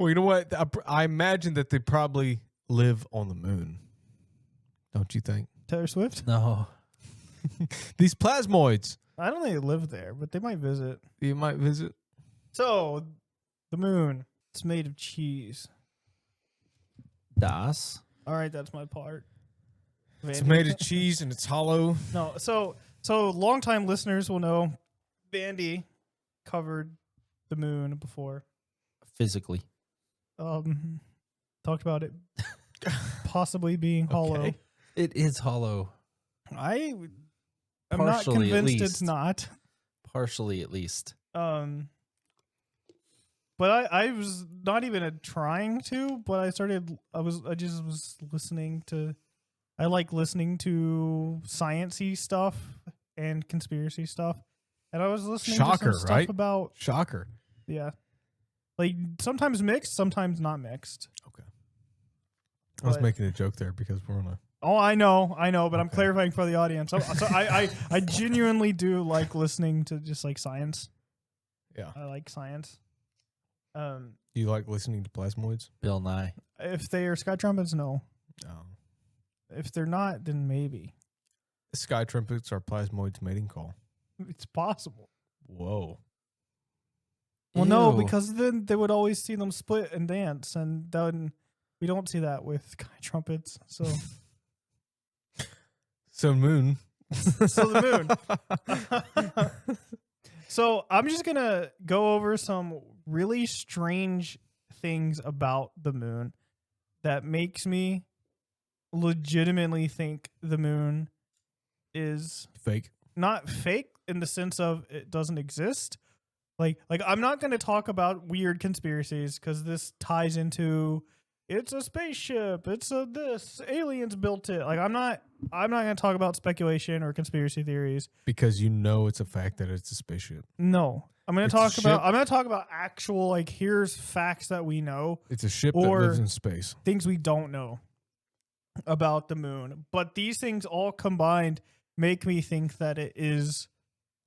Well, you know what? I imagine that they probably live on the moon. Don't you think? Taylor Swift? No. These plasmoids. I don't think they live there, but they might visit. You might visit. So, the moon. It's made of cheese. Das. All right, that's my part. It's made of cheese and it's hollow. No, so longtime listeners will know Vandy covered the moon before. Physically. Talked about it possibly being hollow. Okay. It is hollow. I'm not Partially, at convinced it's least. not. Partially, at least. But I was not even trying to, but I just was listening to. I like listening to sciencey stuff and conspiracy stuff, and I was listening to some stuff right? about Shocker. yeah, like sometimes mixed, sometimes not mixed. Okay. I was But- making a joke there because we're on a. Oh, I know, but I'm Okay. clarifying for the audience. So I genuinely do like listening to just like science. Yeah. I like science. Do you like listening to plasmoids? Bill Nye. If they are sky trumpets, no. No. If they're not, then maybe Sky trumpets are plasmoids mating call. it's possible. Whoa. Well, no, Ew. because then they would always see them split and dance, and then we don't see that with sky trumpets. So, So moon. so the moon. So I'm just gonna go over some really strange things about the moon that makes me legitimately think the moon is Fake. not fake in the sense of it doesn't exist. Like I'm not going to talk about weird conspiracies because this ties into it's a spaceship, it's a this aliens built it. Like I'm not going to talk about speculation or conspiracy theories. Because you know it's a fact that it's a spaceship. No. I'm going It's to a talk about ship. I'm going to talk about actual like here's facts that we know, It's a ship Or- that lives in space. things we don't know about the moon. But these things all combined make me think that it is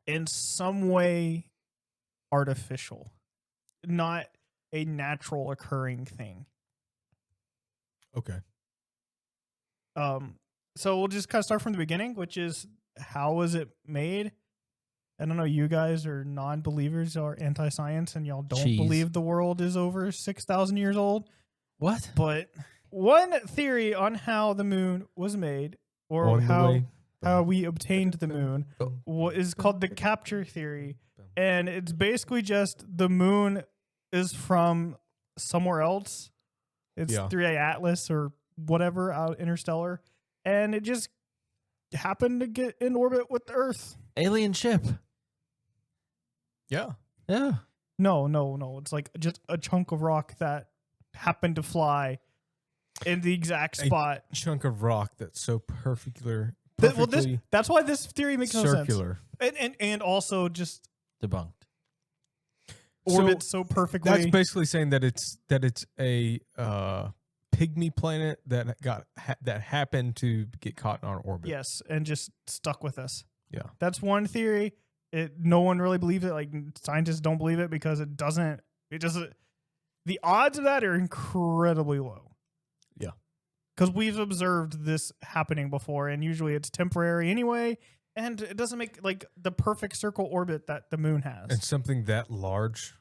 in some way artificial, not a natural occurring thing. Okay. So we'll just kind of start from the beginning, which is how was it made? I don't know. You guys are non-believers or anti-science, and y'all don't Cheese. believe the world is over 6,000 years old. What? But one theory on how the moon was made, or On the how way. we obtained the moon, is called the capture theory. And it's basically just the moon is from somewhere else. It's Yeah. 3A Atlas or whatever out interstellar. And it just happened to get in orbit with the Earth. Alien ship. Yeah. Yeah. No. It's like just a chunk of rock that happened to fly in the exact A spot. Chunk of rock that's so perfectly That's why this theory makes no sense. circular. And also just Debunked. orbits so perfectly. That's basically saying that it's a pygmy planet that that happened to get caught in our orbit. Yes, and just stuck with us. Yeah. That's one theory. No one really believes it. Like scientists don't believe it because it doesn't. The odds of that are incredibly low. Yeah. Because we've observed this happening before, and usually it's temporary anyway, and it doesn't make like the perfect circle orbit that the moon has. And something that large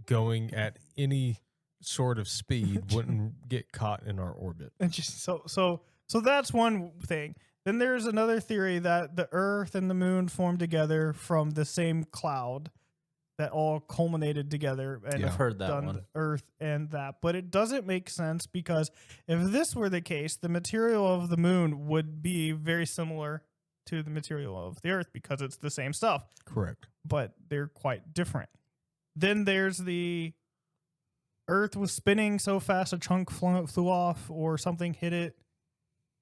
going at any sort of speed wouldn't get caught in our orbit. And just so that's one thing. Then there's another theory that the Earth and the moon formed together from the same cloud that all culminated together and Yeah. I've heard that done one. the Earth and that. But it doesn't make sense because if this were the case, the material of the moon would be very similar to the material of the Earth because it's the same stuff, Correct. but they're quite different. Then there's the Earth was spinning so fast a chunk flew off, or something hit it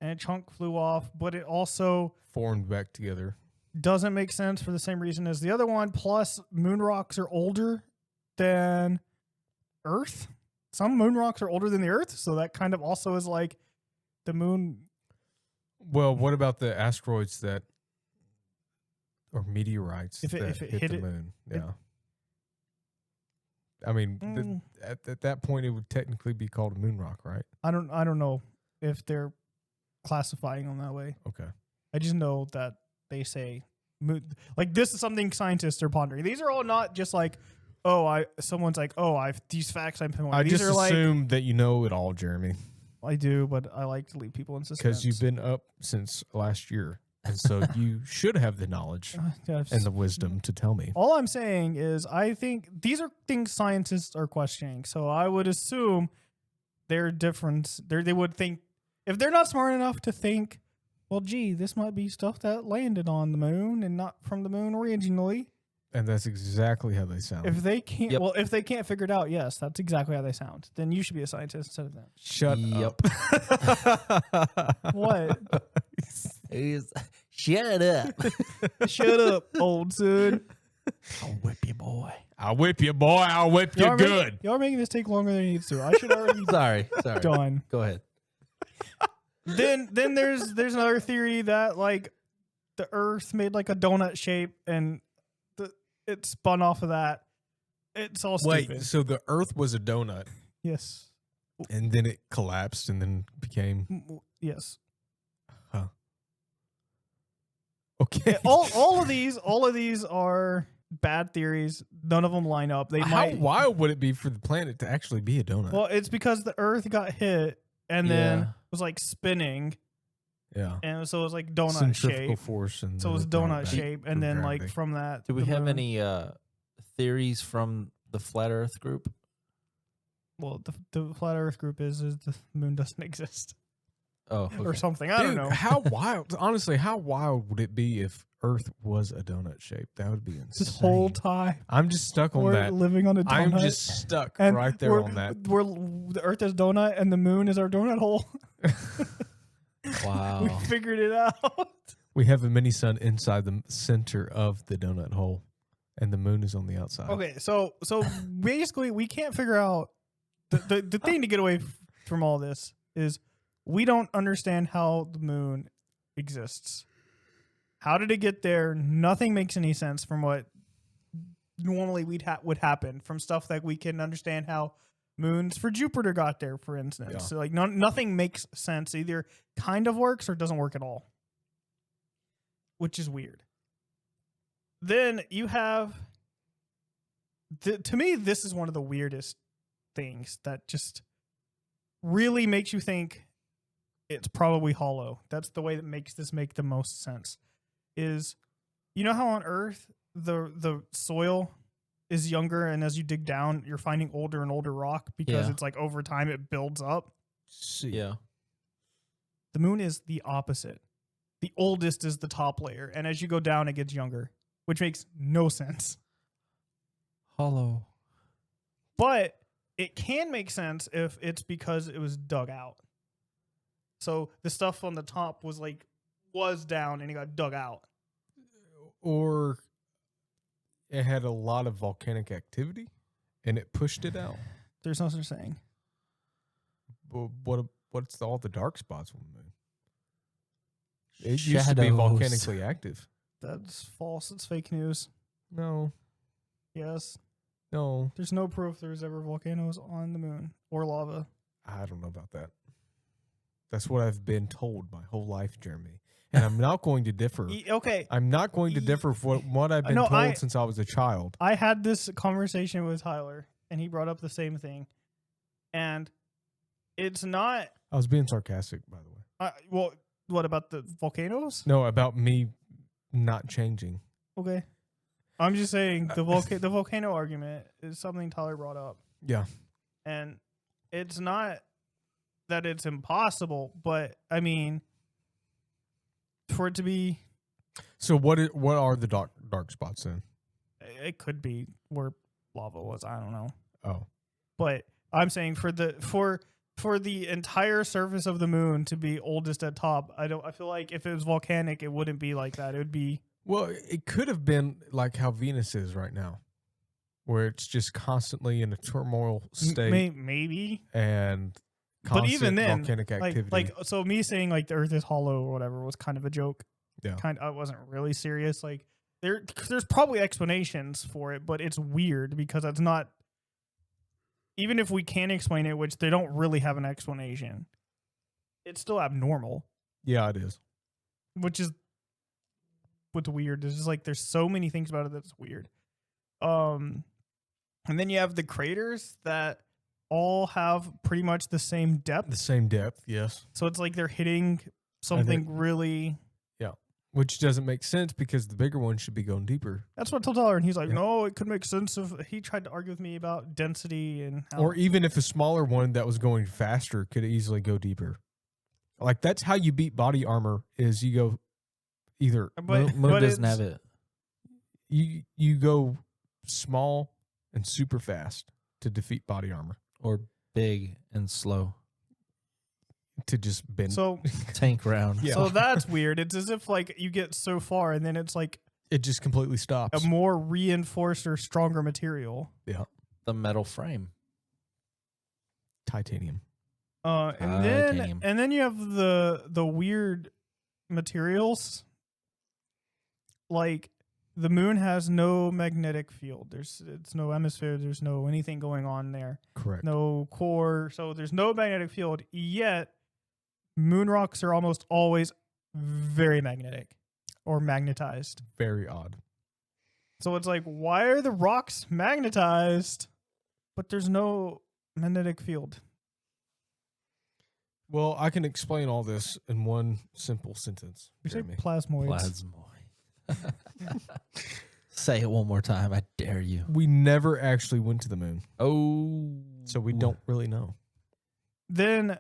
and a chunk flew off, but it also Formed back together. doesn't make sense for the same reason as the other one. Plus, moon rocks are older than Earth. Some moon rocks are older than the Earth, so that kind of also is like the moon. Well, what about the asteroids or meteorites If it that hit hit the it- moon? it- Yeah. I mean, Mm. at that point, it would technically be called a moon rock, right? I don't know if they're classifying them that way. Okay. I just know that they say like this is something scientists are pondering. These are all not just like, someone's like, I've these facts I'm pinpointing. I These just are like, assume that you know it all, Jeremy, I do, but I like to leave people in suspense. because you've been up since last year, and so you should have the knowledge and the wisdom to tell me. All I'm saying is I think these are things scientists are questioning. So I would assume they're different. They would think, if they're not smart enough to think, well, gee, this might be stuff that landed on the moon and not from the moon originally. And that's exactly how they sound. If they can't, Yep. well, if they can't figure it out, yes, that's exactly how they sound. Then you should be a scientist instead of them. Shut Yep. up. What? Shut up. Shut up, old son. I'll whip you, boy. I'll whip you, boy. I'll whip you good. Y'all are making this take longer than it needs to. I should already be Sorry. done. Go ahead. Then there's another theory that like the Earth made like a donut shape and it spun off of that. It's all stupid. Wait, so the Earth was a donut, Yes. and then it collapsed, and then became Yes. okay. Yeah, all of these are bad theories. None of them line up. They How might. wild would it be for the planet to actually be a donut? Well, it's because the Earth got hit and then Yeah. was like spinning, yeah. and so it was like donut Centrifugal shape. force, and So it then was brought donut back shape, and through then like gravity. from that. Do we the have moon- any theories from the Flat Earth group? Well, the flat Earth group is the moon doesn't exist Oh, or okay. something. I don't Dude, know. how wild? Honestly, how wild would it be if Earth was a donut shape? That would be insane. This whole time I'm just stuck on we're that. living on a donut. I'm just stuck and right there on that. We're the Earth is donut and the moon is our donut hole. Wow. We figured it out. We have a mini sun inside the center of the donut hole, and the moon is on the outside. Okay, so basically we can't figure out the thing to get away from all this is we don't understand how the moon exists. How did it get there? Nothing makes any sense from what normally would happen from stuff that we can understand how moons for Jupiter got there, for instance. Yeah. So like nothing makes sense. Either kind of works or doesn't work at all, which is weird. Then you have, to me, this is one of the weirdest things that just really makes you think it's probably hollow. That's the way that makes this make the most sense. Is, you know how on Earth the soil is younger, and as you dig down, you're finding older and older rock because Yeah. it's like over time it builds up. Yeah. The moon is the opposite. The oldest is the top layer, and as you go down, it gets younger, which makes no sense. Hollow. But it can make sense if it's because it was dug out. So the stuff on the top was down and it got dug out. Or it had a lot of volcanic activity, and it pushed it out. There's no such thing. What's all the dark spots on the moon? It used to be Shadows. volcanically active. That's false. It's fake news. No, Yes. no, There's no proof there was ever volcanoes on the moon or lava. I don't know about that. That's what I've been told my whole life, Jeremy. And I'm not going to differ. Okay. I'm not going to differ from what I've been No, told since I was a child. I had this conversation with Tyler and he brought up the same thing. And it's not, I was being sarcastic, by the way. well, what about the volcanoes? No, about me not changing. Okay. I'm just saying the volcano argument is something Tyler brought up. Yeah. And it's not that it's impossible, but I mean, for it to be, So what are the dark spots then? it could be where lava was. I don't know. Oh, But I'm saying for the entire surface of the moon to be oldest at top, I feel like if it was volcanic, it wouldn't be like that. It would be, well, it could have been like how Venus is right now, where it's just constantly in a turmoil state maybe. and But constant even then, volcanic activity. like so me saying like the Earth is hollow or whatever was kind of a joke. Yeah. I wasn't really serious. Like there's probably explanations for it, but it's weird because it's not even if we can explain it, which they don't really have an explanation, it's still abnormal, Yeah, it is. which is what's weird. There's just like there's so many things about it that's weird. And then you have the craters that all have pretty much the same depth. The same depth, yes. So it's like they're hitting something really. Which doesn't make sense because the bigger one should be going deeper. That's what I told Tyler, and he's like, Yeah. no, it could make sense if he tried to argue with me about density and how. Or even if a smaller one that was going faster could easily go deeper. Like that's how you beat body armor is you go either But- Moon but doesn't it's- have it. you go small and super fast to defeat body armor. Or big and slow. To just bend. So, Tank round. Yeah. so that's weird. It's as if like you get so far, and then it's like it just completely stops. a more reinforced or stronger material. The metal frame. Titanium. And then you have the weird materials. Like the moon has no magnetic field. It's no hemisphere. There's no anything going on there. Correct. No core. So there's no magnetic field. Yet moon rocks are almost always very magnetic or magnetized. Very odd. So it's like, why are the rocks magnetized, but there's no magnetic field? Well, I can explain all this in one simple sentence. You say Jeremy. plasmoids. Plasmoid. Say it one more time. I dare you. We never actually went to the moon, Oh. so we don't really know. Then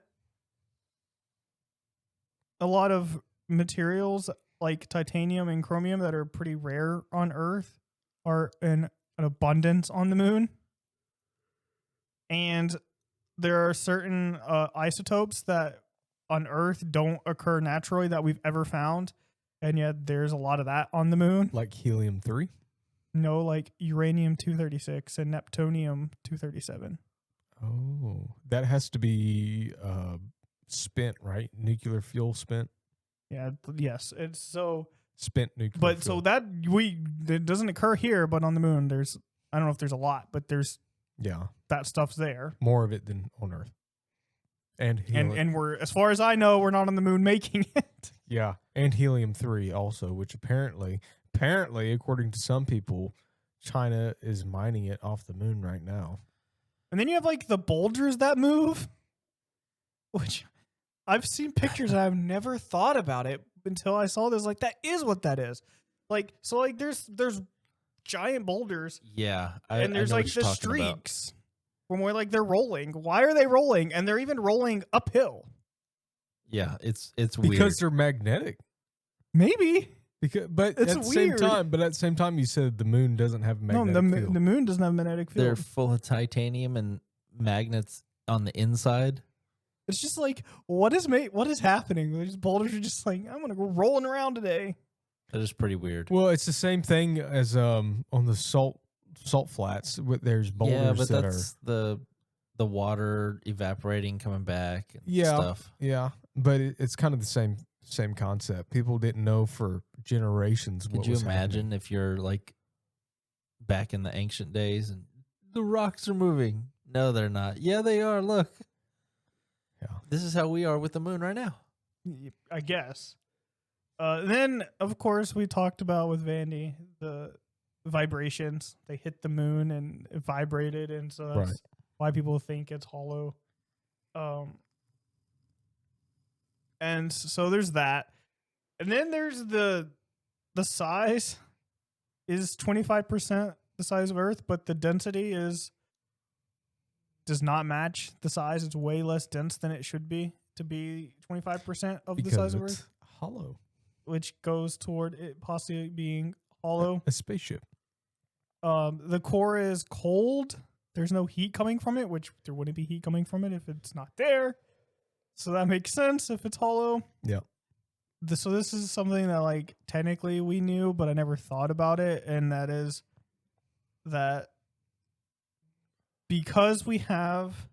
a lot of materials like titanium and chromium that are pretty rare on Earth are in an abundance on the moon. And there are certain isotopes that on Earth don't occur naturally that we've ever found. And yet there's a lot of that on the moon. Like helium-3. No, like uranium-236 and neptunium-237. Oh, that has to be spent, right? Nuclear fuel spent. Yeah, yes. It's so Spent nuclear. But fuel. so that it doesn't occur here, but on the moon, there's I don't know if there's a lot, but there's yeah, that stuff's there. more of it than on Earth. And And we're as far as I know, we're not on the moon making it. yeah, and helium-3 also, which apparently, according to some people, China is mining it off the moon right now. And then you have like the boulders that move, which I've seen pictures and I've never thought about it until I saw this. Like that is what that is. Like so, like there's giant boulders Yeah. and there's I know like what you're the talking about. streaks from where like they're rolling. Why are they rolling? And they're even rolling uphill. Yeah, it's weird. Because they're magnetic. Maybe. Because, but It's at the weird. same time, you said the moon doesn't have a No, magnetic field. the moon doesn't have a magnetic field. They're full of titanium and magnets on the inside. It's just like what is happening? These boulders are just like I'm gonna go rolling around today. That is pretty weird. Well, it's the same thing as on the salt flats. There's boulders Yeah, but that that's the water evaporating, coming back, and Yeah. stuff. yeah, but it's kind of the same concept. People didn't know for generations. Could what you was imagine happening. if you're like back in the ancient days and the rocks are moving? No, they're not. Yeah, they are. Look. Yeah. This is how we are with the moon right now. I guess. Then of course we talked about with Vandy the vibrations. They hit the moon and it vibrated, and so that's Right. why people think it's hollow. And so there's that, and then there's the size is 25% the size of Earth, but the density does not match the size. It's way less dense than it should be to be 25% of the size of it's Earth, hollow. which goes toward it possibly being hollow. A spaceship. The core is cold. There's no heat coming from it, which there wouldn't be heat coming from it if it's not there. So that makes sense if it's hollow. Yeah. So this is something that like technically we knew, but I never thought about it, and that is that because we have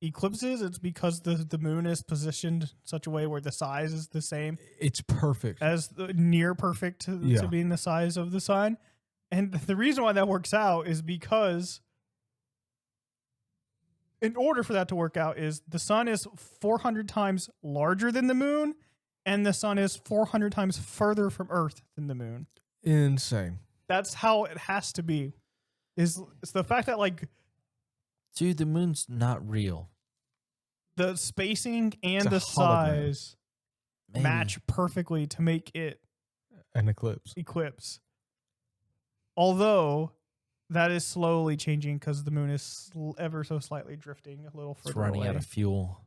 eclipses, it's because the moon is positioned in such a way where the size is the same It's perfect. as the near perfect to Yeah. being the size of the sun. And the reason why that works out is because in order for that to work out, is the sun is 400 times larger than the moon, and the sun is 400 times further from Earth than the moon. Insane. That's how it has to be. It's the fact that like Dude, the moon's not real. the spacing and It's the a hologram. size Maybe. match perfectly to make it An eclipse. eclipse. Although that is slowly changing because the moon is ever so slightly drifting a little further It's running away. out of fuel.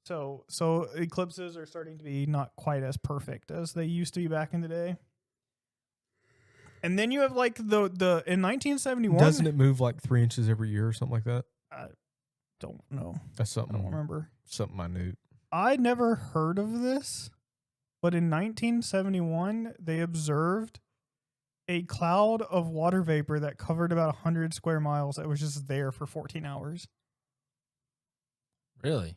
So eclipses are starting to be not quite as perfect as they used to be back in the day. And then you have like the in 1971. Doesn't it move like 3 inches every year or something like that? I don't know. That's I don't something. remember. Something minute. I'd never heard of this, but in 1971 they observed a cloud of water vapor that covered about 100 square miles that was just there for 14 hours. Really?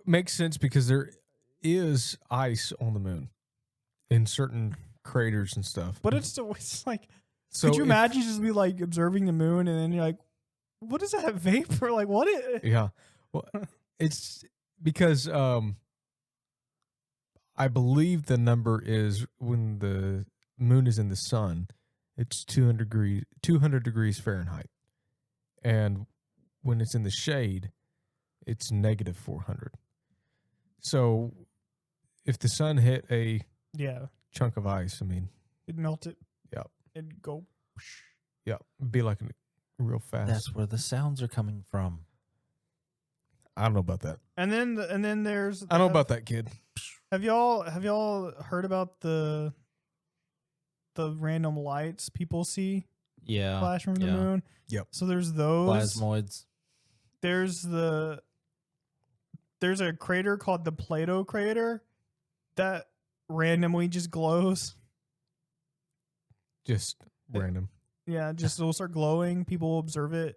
Makes sense because there is ice on the moon in certain craters and stuff. But it's like, So could you if- imagine just be like observing the moon and then you're like, what is that vapor? Like, what is Yeah. Well, it's because I believe the number is when the moon is in the sun, it's 200 degrees Fahrenheit. And when it's in the shade, it's negative 400. So if the sun hit a Yeah, chunk of ice, I mean, it'd melt it. Yep. It'd go. yeah, it'd be like real fast. That's where the sounds are coming from. I don't know about that. And then there's. I don't know about that, kid. Have y'all heard about the random lights people see Yeah. flash from the yeah. moon? Yep. So there's those. Plasmoids. There's a crater called the Plato crater that randomly just glows. Just random. Yeah, just it'll start glowing. People will observe it,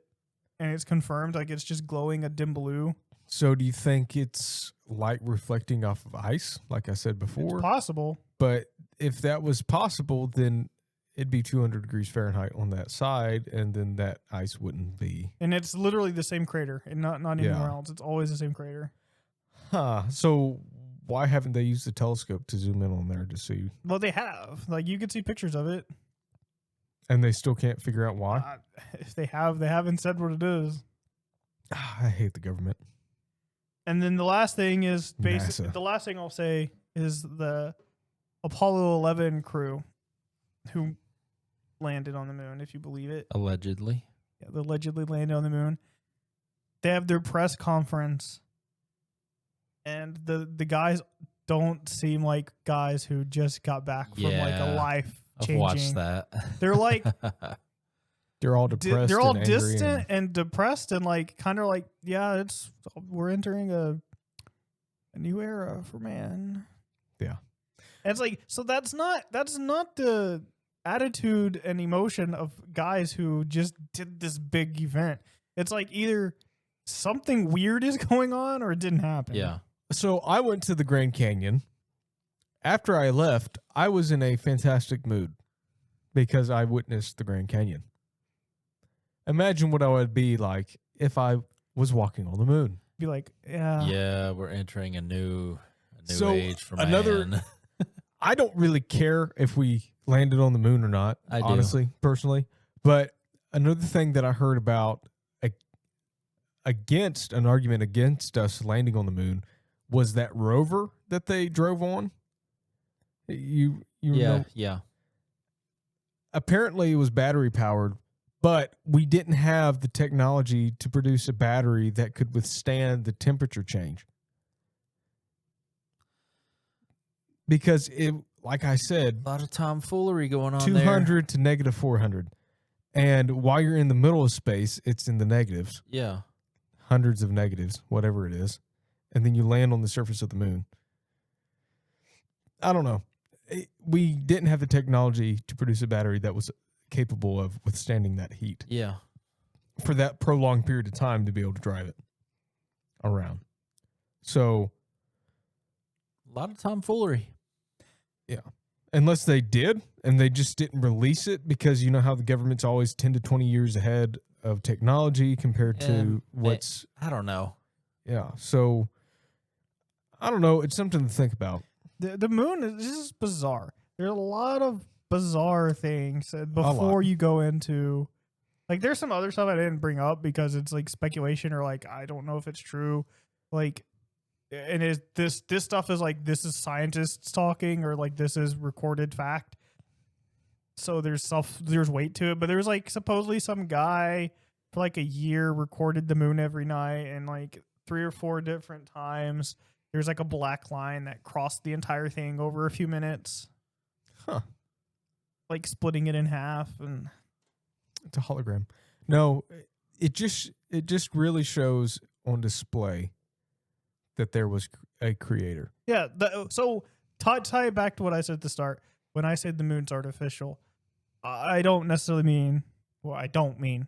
and it's confirmed like it's just glowing a dim blue. So do you think it's light reflecting off of ice, like I said before? It's possible. But if that was possible, then it'd be 200 degrees Fahrenheit on that side, and then that ice wouldn't be. And it's literally the same crater, and not anywhere Yeah. else. It's always the same crater. Huh. So why haven't they used the telescope to zoom in on there to see? Well, they have. Like you could see pictures of it. And they still can't figure out why? If they have, they haven't said what it is. I hate the government. And then the last thing is basically NASA. the last thing I'll say is the Apollo 11 crew who landed on the moon, if you believe it. Allegedly. Yeah, they allegedly landed on the moon. They have their press conference, and the guys don't seem like guys who just got back from like a Yeah, life I've changing. watched that. They're like They're all depressed. they're all and angry distant and depressed and like kind of like, yeah, we're entering a new era for man. Yeah. And it's like, so that's not the attitude and emotion of guys who just did this big event. It's like either something weird is going on or it didn't happen. Yeah. So I went to the Grand Canyon. After I left, I was in a fantastic mood because I witnessed the Grand Canyon. Imagine what I would be like if I was walking on the moon. Be like, yeah. Yeah, we're entering a new So, age for another- man. I don't really care if we landed on the moon or not, I do. honestly, personally. But another thing that I heard about against an argument against us landing on the moon was that rover that they drove on. You yeah, know, yeah. apparently it was battery powered, but we didn't have the technology to produce a battery that could withstand the temperature change. Because it, like I said, A lot of tomfoolery going on 200 to negative 400. And while you're in the middle of space, it's in the negatives, there. Yeah. hundreds of negatives, whatever it is. And then you land on the surface of the moon. I don't know. We didn't have the technology to produce a battery that was capable of withstanding that heat Yeah. for that prolonged period of time to be able to drive it around. So, A lot of tomfoolery. unless they did and they just didn't release it because you know how the government's always 10 to 20 years ahead of technology compared to And what's I don't know. yeah. So I don't know. It's something to think about. The moon is this is bizarre. There's a lot of bizarre things before you go into like there's some other stuff I didn't bring up because it's like speculation or like I don't know if it's true. Like and is this stuff is like this is scientists talking or like this is recorded fact. So there's weight to it, but there's like supposedly some guy for like a year recorded the moon every night and like 3 or 4 different times. There's like a black line that crossed the entire thing over a few minutes. Huh. Like splitting it in half and It's a hologram. No, it just really shows on display that there was a creator. yeah. So tie it back to what I said at the start. When I said the moon's artificial, I don't necessarily mean. Well, I don't mean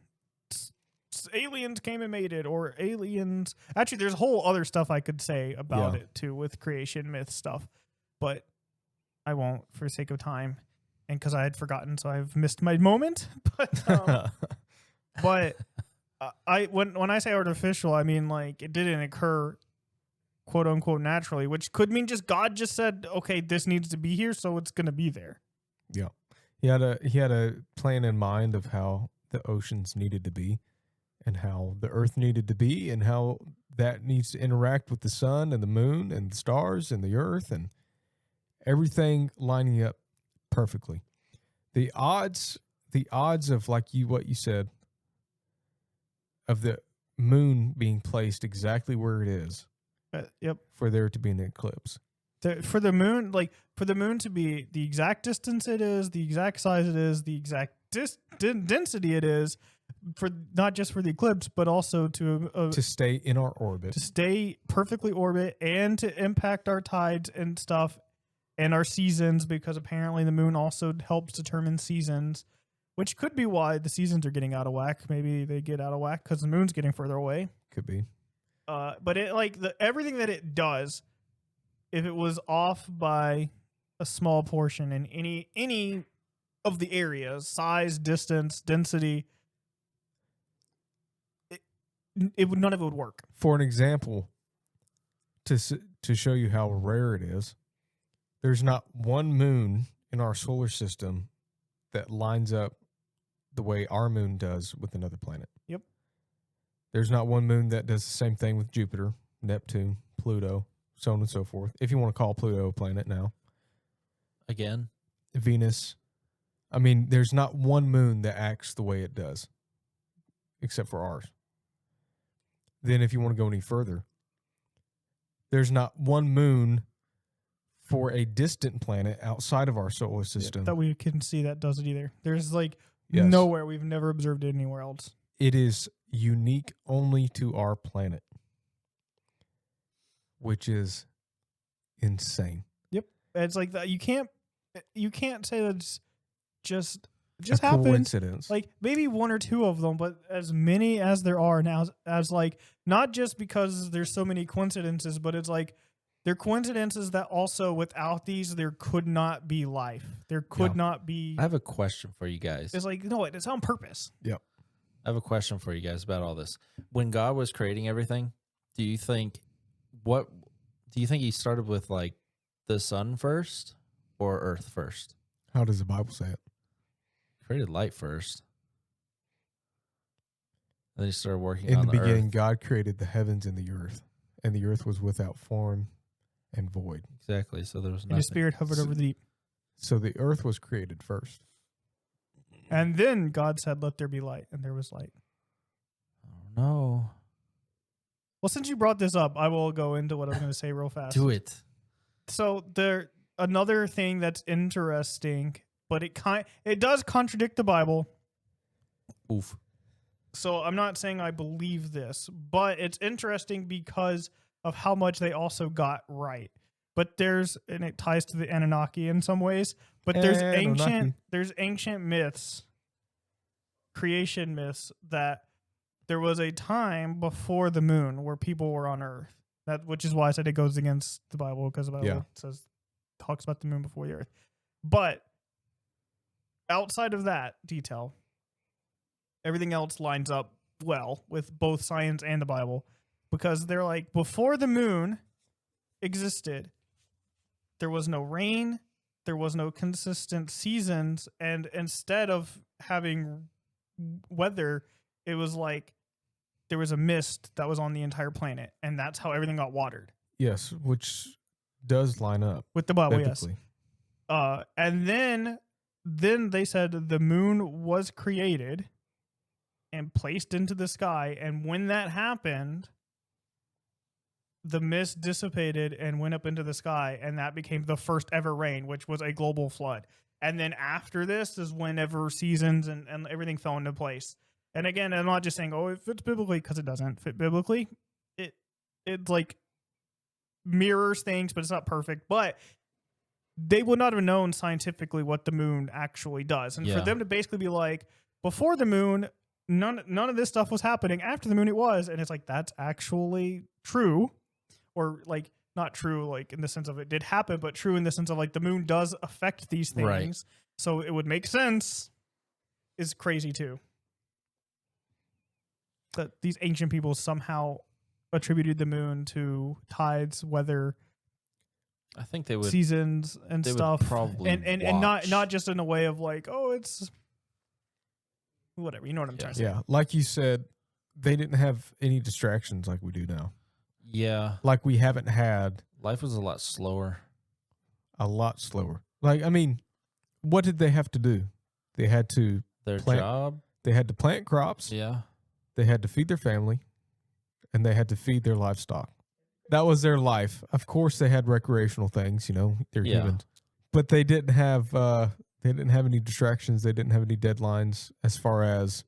aliens came and made it, or aliens. Actually, there's a whole other stuff I could say about it too, with creation myth stuff, but I won't for sake of time, and because I had forgotten, so I've missed my moment. But when I say artificial, I mean like it didn't occur, quote unquote, naturally, which could mean just God just said, okay, this needs to be here, so it's gonna be there. Yeah. He had a plan in mind of how the oceans needed to be and how the earth needed to be and how that needs to interact with the sun and the moon and the stars and the earth and everything lining up perfectly. The odds of like what you said of the moon being placed exactly where it is Yep. for there to be an eclipse. For the moon to be the exact distance it is, the exact size it is, the exact density it is, for not just for the eclipse, but also to stay in our orbit, to stay perfectly orbit, and to impact our tides and stuff, and our seasons, because apparently the moon also helps determine seasons, which could be why the seasons are getting out of whack. Maybe they get out of whack because the moon's getting further away. Could be. But it like everything that it does, if it was off by a small portion in any of the areas, size, distance, density, none of it would work. For an example, to show you how rare it is, there's not one moon in our solar system that lines up the way our moon does with another planet. Yep. There's not one moon that does the same thing with Jupiter, Neptune, Pluto, so on and so forth. If you want to call Pluto a planet now. Again. Venus. I mean, there's not one moon that acts the way it does, except for ours. Then if you want to go any further, there's not one moon for a distant planet outside of our solar system. That we can see that does it either. There's like Yes. nowhere. We've never observed it anywhere else. It is unique only to our planet, which is insane. Yep. It's like that. You can't say that it's just A happened. coincidence. Like maybe 1 or 2 of them, but as many as there are now, as like not just because there's so many coincidences, but it's like they're coincidences that also without these there could not be life. There could not be. I have a question for you guys. It's like no, it's on purpose. Yep. I have a question for you guys about all this. When God was creating everything, do you think he started with like the sun first or earth first? How does the Bible say it? Created light first. Then he started working In on the the beginning, earth. God created the heavens and the earth was without form and void. Exactly. So there was And nothing. his spirit hovered over the deep. So the earth was created first. And then God said, "Let there be light," and there was light. Oh no. Well, since you brought this up, I will go into what I'm going to say real fast. Do it. So another thing that's interesting, but it does contradict the Bible. Oof. So I'm not saying I believe this, but it's interesting because of how much they also got right. But and it ties to the Anunnaki in some ways, but Anunnaki. there's ancient myths, creation myths, that there was a time before the moon where people were on Earth. Which is why I said it goes against the Bible, because the Bible talks about the moon before the Earth. But outside of that detail, everything else lines up well with both science and the Bible, because they're like, before the moon existed, there was no rain, there was no consistent seasons, and instead of having weather, it was like there was a mist that was on the entire planet, and that's how everything got watered. Yes, which does line up With the Bible, yes. biblically. And then they said the moon was created and placed into the sky, and when that happened, the mist dissipated and went up into the sky, and that became the first ever rain, which was a global flood. And then after this is whenever seasons and everything fell into place. And again, I'm not just saying, oh, it fits biblically, because it doesn't fit biblically. It like mirrors things, but it's not perfect. But they would not have known scientifically what the moon actually does. And for them to basically be like, before the moon, none of this stuff was happening. After the moon, it was. And it's like, that's actually true. Or like, not true like in the sense of it did happen, but true in the sense of like the moon does affect these things. Right. So it would make sense, is crazy too. That these ancient people somehow attributed the moon to tides, weather, I think they would seasons and they would stuff. probably and watch. not just in a way of like, oh, it's whatever. You know what I'm trying to say. Yeah, like you said, they didn't have any distractions like we do now. Yeah. Like we haven't had Life was a lot slower. a lot slower. Like, I mean, what did they have to do? They had to Their Plant- job. they had to plant crops, Yeah. they had to feed their family, and they had to feed their livestock. That was their life. Of course they had recreational things, you know, they're Yeah. humans. But they didn't have any distractions, they didn't have any deadlines as far as,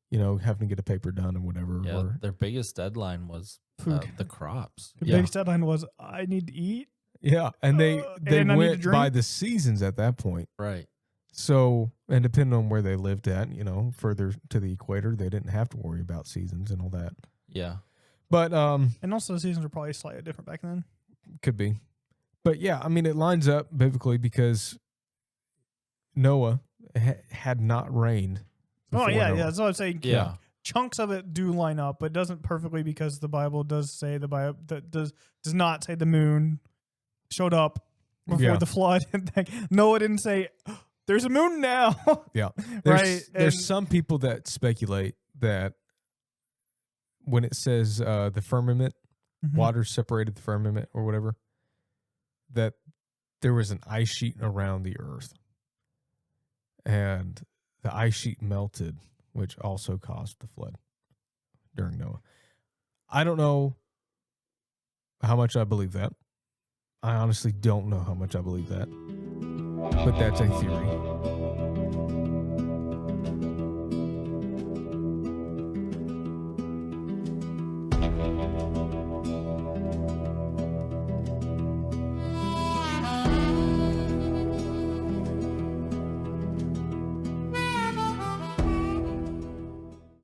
you know, having to get a paper done and whatever. Yeah. Or, Their biggest deadline was Food. the crops. The Yeah. biggest deadline was, I need to eat. yeah, and they and I need to went by drink. the seasons at that point. Right. So, and depending on where they lived at, you know, further to the equator, they didn't have to worry about seasons and all that. Yeah. But And also the seasons were probably slightly different back then. could be. But yeah, I mean, it lines up biblically because Noah had not reigned. Oh before yeah, Noah. yeah. That's what I'm saying. Yeah. Chunks of it do line up, but it doesn't perfectly, because the Bible does say that does not say the moon showed up before Yeah. the flood. Noah didn't say there's a moon now. Yeah. Right. There's And- some people that speculate that when it says the firmament, Mhm. water separated the firmament or whatever, that there was an ice sheet around the earth. And the ice sheet melted, which also caused the flood during Noah. I don't know how much I believe that. I honestly don't know how much I believe that. But that's a theory.